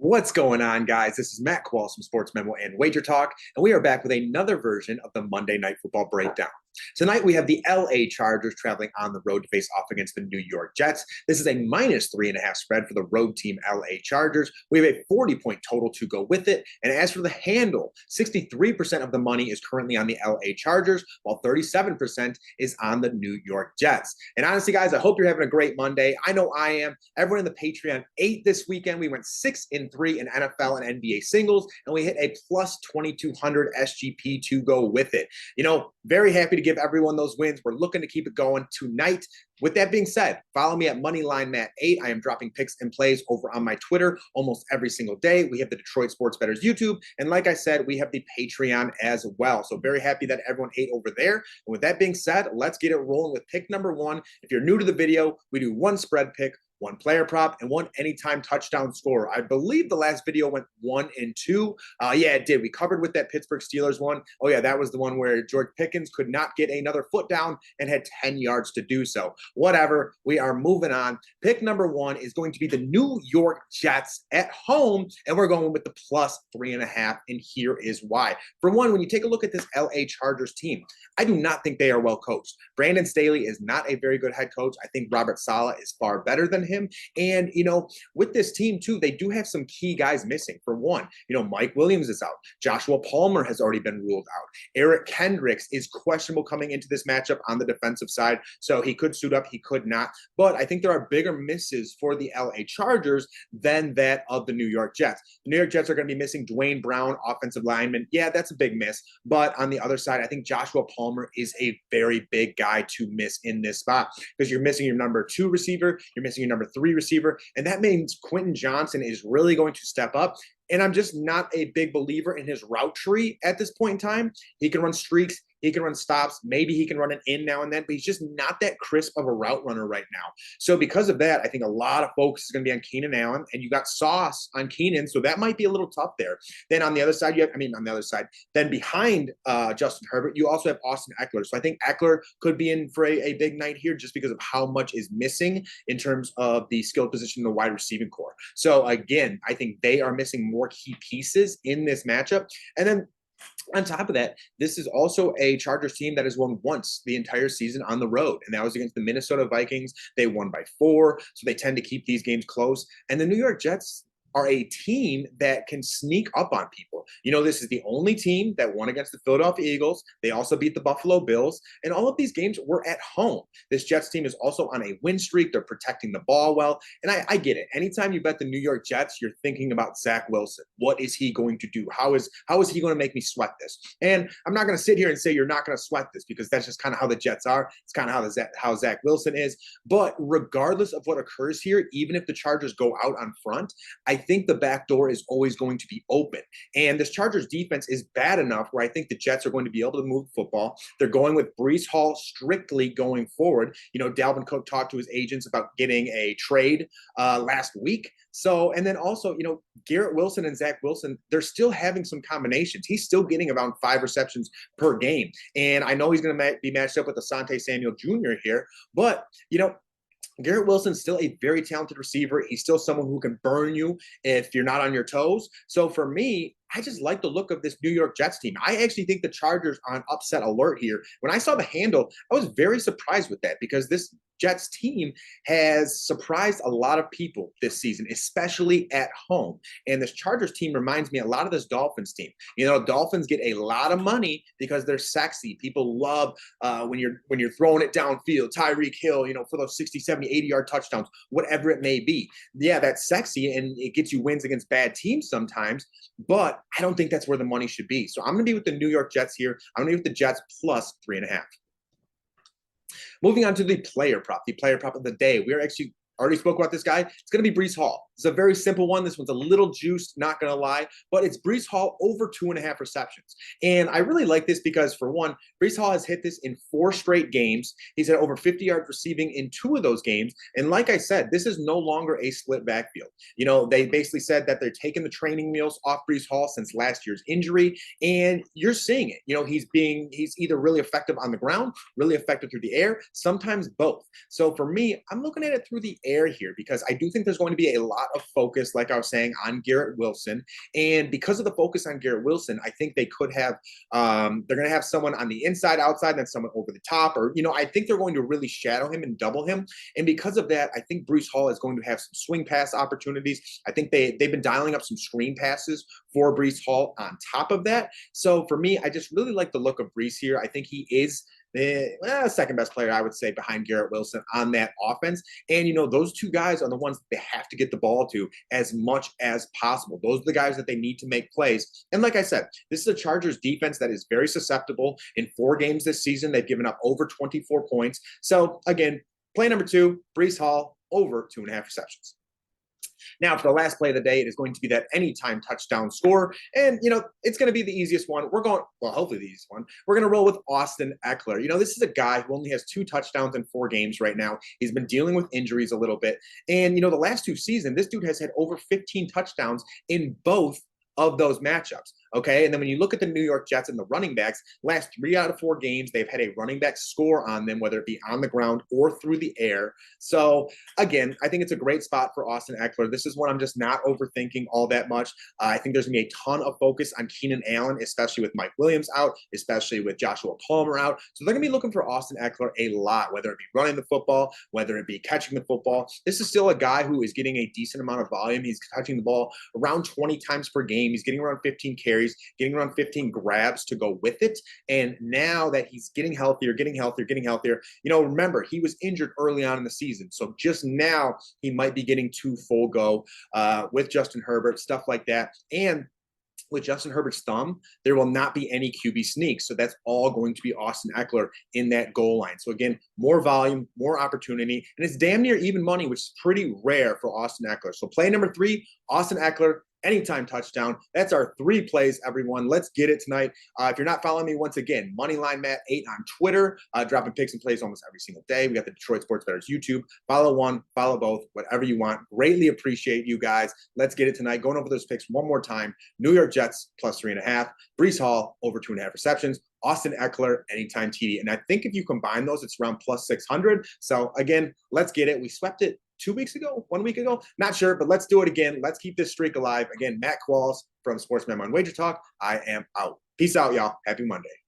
What's going on, guys? This is Matt Kowalis from SportsMemo and WagerTalk, and we are back with another version of the Monday Night Football Breakdown. Tonight, we have the LA Chargers traveling on the road to face off against the New York Jets. This is a -3.5 spread for the road team LA Chargers. We have a 40-point total to go with it. And as for the handle, 63% of the money is currently on the LA Chargers, while 37% is on the New York Jets. And honestly, guys, I hope you're having a great Monday. I know I am. Everyone in the Patreon ate this weekend. We went 6-3 in NFL and NBA singles, and we hit a plus 2,200 SGP to go with it. Very happy to give everyone those wins. We're looking to keep it going tonight. With that being said, follow me at moneyline Matt8. I am dropping picks and plays over on my Twitter almost every single day. We have the Detroit Sports Bettors YouTube. And like I said, we have the Patreon as well. So very happy that everyone ate over there. And with that being said, let's get it rolling with pick number one. If you're new to the video, we do one spread pick, one player prop, and one anytime touchdown scorer. I believe the last video went 1 and 2. Yeah, it did. We covered with that Pittsburgh Steelers one. Oh, yeah, that was the one where George Pickens could not get another foot down and had 10 yards to do so. Whatever, we are moving on. Pick number one is going to be the New York Jets at home, and we're going with the plus 3.5, and here is why. For one, when you take a look at this LA Chargers team, I do not think they are well coached. Brandon Staley is not a very good head coach. I think Robert Saleh is far better than him. And, with this team, too, they do have some key guys missing. For one, Mike Williams is out. Joshua Palmer has already been ruled out. Eric Kendricks is questionable coming into this matchup on the defensive side. So he could suit up, he could not. But I think there are bigger misses for the LA Chargers than that of the New York Jets. The New York Jets are going to be missing Dwayne Brown, offensive lineman. Yeah, that's a big miss. But on the other side, I think Joshua Palmer is a very big guy to miss in this spot because you're missing your number 2 receiver, you're missing your number 3 receiver, and that means Quentin Johnson is really going to step up. And I'm just not a big believer in his route tree at this point in time. He can run streaks. He can run stops. Maybe he can run an in now and then, but he's just not that crisp of a route runner right now. So because of that, I think a lot of focus is going to be on Keenan Allen, and you got Sauce on Keenan, so that might be a little tough there. Then on the other side, then behind Justin Herbert, you also have Austin Eckler. So I think Eckler could be in for a big night here just because of how much is missing in terms of the skill position in the wide receiving core. So again, I think they are missing more key pieces in this matchup. And then on top of that, this is also a Chargers team that has won once the entire season on the road, and that was against the Minnesota Vikings. They won by 4, so they tend to keep these games close. And the New York Jets are a team that can sneak up on people. This is the only team that won against the Philadelphia Eagles. They also beat the Buffalo Bills, and all of these games were at home. This Jets team is also on a win streak. They're protecting the ball well, and I get it. Anytime you bet the New York Jets, you're thinking about Zach Wilson. What is he going to do? How is he going to make me sweat this? And I'm not going to sit here and say you're not going to sweat this because that's just kind of how the Jets are. It's kind of how Zach Wilson is. But regardless of what occurs here, even if the Chargers go out on front, I think the back door is always going to be open. And this Chargers defense is bad enough where I think the Jets are going to be able to move the football. They're going with Breece Hall strictly going forward. Dalvin Cook talked to his agents about getting a trade last week. So, and then also, Garrett Wilson and Zach Wilson, they're still having some combinations. He's still getting around 5 receptions per game. And I know he's going to be matched up with Asante Samuel Jr. here, but, Garrett Wilson's still a very talented receiver. He's still someone who can burn you if you're not on your toes. So for me, I just like the look of this New York Jets team. I actually think the Chargers are on upset alert here. When I saw the handle, I was very surprised with that because this Jets team has surprised a lot of people this season, especially at home. And this Chargers team reminds me a lot of this Dolphins team. Dolphins get a lot of money because they're sexy. People love when you're throwing it downfield, Tyreek Hill, for those 60, 70, 80-yard touchdowns, whatever it may be. Yeah, that's sexy, and it gets you wins against bad teams sometimes, but I don't think that's where the money should be. So I'm going to be with the New York Jets here. I'm going to be with the Jets plus 3.5. Moving on to the player prop of the day. We are actually already spoke about this guy. It's going to be Breece Hall. It's a very simple one. This one's a little juiced, not going to lie, but it's Breece Hall over 2.5 receptions. And I really like this because, for one, Breece Hall has hit this in 4 straight games. He's had over 50 yards receiving in 2 of those games. And like I said, this is no longer a split backfield. They basically said that they're taking the training wheels off Breece Hall since last year's injury, and you're seeing it. He's either really effective on the ground, really effective through the air, sometimes both. So for me, I'm looking at it through the air here because I do think there's going to be a lot of focus, like I was saying, on Garrett Wilson. And because of the focus on Garrett Wilson, I think they could have, they're going to have someone on the inside, outside, and then someone over the top. Or, I think they're going to really shadow him and double him. And because of that, I think Breece Hall is going to have some swing pass opportunities. I think they've been dialing up some screen passes for Breece Hall on top of that. So for me, I just really like the look of Breece here. I think he is the second best player, I would say, behind Garrett Wilson on that offense. And, those two guys are the ones that they have to get the ball to as much as possible. Those are the guys that they need to make plays. And like I said, this is a Chargers defense that is very susceptible. In 4 games this season, they've given up over 24 points. So again, play number 2, Breece Hall, over 2.5 receptions. Now, for the last play of the day, it is going to be that anytime touchdown score. And, it's going to be the easiest one. Hopefully the easiest one. We're going to roll with Austin Ekeler. This is a guy who only has 2 touchdowns in 4 games right now. He's been dealing with injuries a little bit. And, the last 2 seasons, this dude has had over 15 touchdowns in both of those matchups. Okay. And then when you look at the New York Jets and the running backs, last 3 out of 4 games, they've had a running back score on them, whether it be on the ground or through the air. So again, I think it's a great spot for Austin Ekeler. This is one I'm just not overthinking all that much. I think there's going to be a ton of focus on Keenan Allen, especially with Mike Williams out, especially with Joshua Palmer out. So they're going to be looking for Austin Ekeler a lot, whether it be running the football, whether it be catching the football. This is still a guy who is getting a decent amount of volume. He's touching the ball around 20 times per game. He's getting around 15 carries, getting around 15 grabs to go with it. And now that he's getting healthier, remember, he was injured early on in the season. So just now he might be getting to full go with Justin Herbert, stuff like that. And with Justin Herbert's thumb, there will not be any QB sneaks. So that's all going to be Austin Ekeler in that goal line. So again, more volume, more opportunity, and it's damn near even money, which is pretty rare for Austin Ekeler. So play number 3, Austin Ekeler, anytime touchdown. That's our 3 plays, everyone. Let's get it tonight. If you're not following me, once again, moneyline Matt 8 on Twitter, dropping picks and plays almost every single day. We got the Detroit Sports Bettors YouTube. Follow one, follow both, whatever you want. Greatly appreciate you guys. Let's get it tonight. Going over those picks one more time. New York Jets plus 3.5. Breece Hall over 2.5 receptions. Austin Ekeler, anytime TD. And I think if you combine those, it's around plus 600. So again, let's get it. We swept it 2 weeks ago, 1 week ago, not sure, but let's do it again. Let's keep this streak alive. Again, Matt Kowalis from SportsMemo and WagerTalk. I am out. Peace out, y'all. Happy Monday.